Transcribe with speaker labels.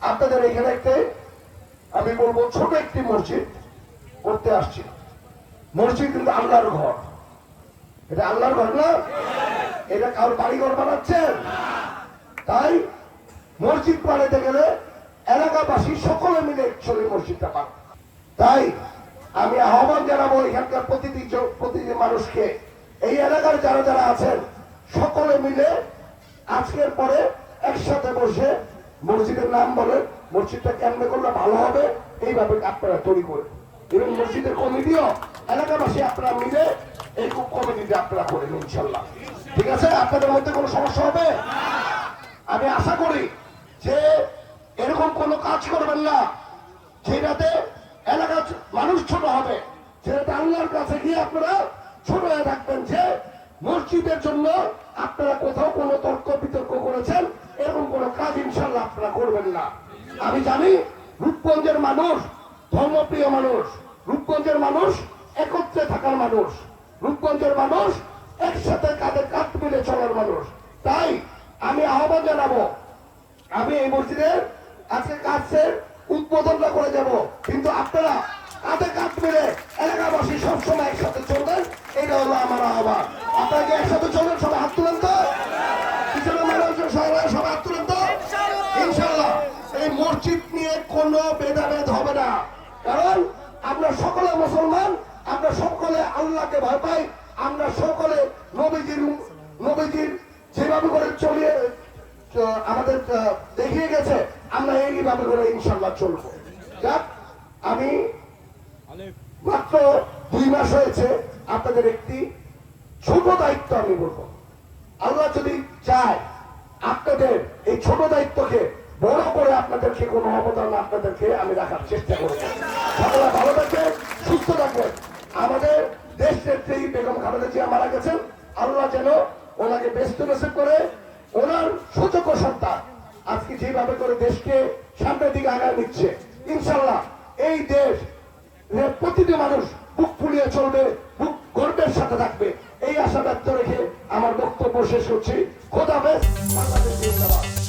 Speaker 1: আপনাদের এখানে একটা আমি বলবো ছোট একটি মসজিদ করতে আসছি। মসজিদ কিন্তু আল্লাহর ঘর, এটা আল্লাহর ঘর না, এটা কারোর বাড়ি ঘর বানাচ্ছেন। তাই মসজিদ বানাতে গেলে এলাকাবাসী সকলে মিলে একসঙ্গে মসজিদটা পান। তাই আমি আহ্বান জানাবো এখানকার প্রতিটি মানুষকে, এই এলাকার যারা যারা আছেন সকলে মিলে আজকের পরে একসাথে বসে মসজিদের নাম বলেন, মসজিদটা কেমনে করলে ভালো হবে এইভাবে আপনারা তৈরি করেন। এবং মসজিদের কমিটিও এলাকাবাসী আপনারা মিলে এই কমিটিতে আপনারা করেন ইনশাল্লাহ। ঠিক আছে? আপনাদের মধ্যে কোনো সমস্যা হবে? আমি আশা করি যে এরকম কোনো কাজ করবেন না যেটাতে এলাকার মানুষ ছোট হবে, যেটাতে আল্লাহর কাছে গিয়ে আপনারা ছোট হয়ে থাকবেন। যে মসজিদের জন্য আপনারা কোথাও কোনো তর্ক বিতর্ক করেছেন, এরকম কোনো কাজ ইনশাল্লাহ আপনারা করবেন না। আমি জানি রূপগঞ্জের মানুষ ধর্মপ্রিয় মানুষ, রূপগঞ্জের মানুষ একত্রে থাকার মানুষ, রূপগঞ্জের মানুষ একসাথে কাঁধে কাঁধ মিলে চলার মানুষ। তাই আমি আহ্বান জানাবো, আমি এই মসজিদের আজকে কাজের উদ্বোধনটা করে যাব, কিন্তু আপনারা কাঁধে কাঁধ মিলে এলাকাবাসী সবসময় একসাথে চলবেন, এটা হলো আমার আহ্বান। আপনারা কি একসাথে চলবেন? সবাই হাত তুলেন তো, পিছনে মানুষজন সবাই হাত তুলেন তো। ইনশাল্লাহ এই মসজিদ নিয়ে কোনো ভেদাভেদ হবে না, কারণ আমরা সকলে মুসলমান, আমরা সকলে আল্লাহকে ভয় পাই, আমরা সকলে নবীজির যেভাবে করে চলিয়ে আমাদের দেখিয়ে গেছে, আমরা এইভাবে করে ইনশাল্লাহ চলবো। যাক, আমি মাত্র 2 মাস হয়েছে, আপনাদের একটি ছোট দায়িত্ব আমি বলবো, আল্লাহ যদি চায় আপনাদের এই ছোট দায়িত্বকে বড় করে আপনাদেরকে কোনো অবদান আপনাদেরকে আমি রাখার চেষ্টা করব। সকলে ভালো থাকবেন, সুস্থ থাকবেন। আমাদের দেশ নেত্রী বেগম খালেদা জিয়া মারা গেছেন, আল্লাহ যেন ওনাকে ব্যস্ত নসিব করে, ওনার সুযোগ্য সন্তান আজকে যেভাবে করে দেশকে সামনের দিকে আগায় নিচ্ছে, ইনশাল্লাহ এই দেশ প্রতিটি মানুষ বুক ফুলিয়ে চলবে, বুক গর্বের সাথে থাকবে, এই আশা ব্যক্ত রেখে আমার বক্তব্য শেষ করছি। খোদা হাফেজ। বাংলাদেশ জিন্দাবাদ।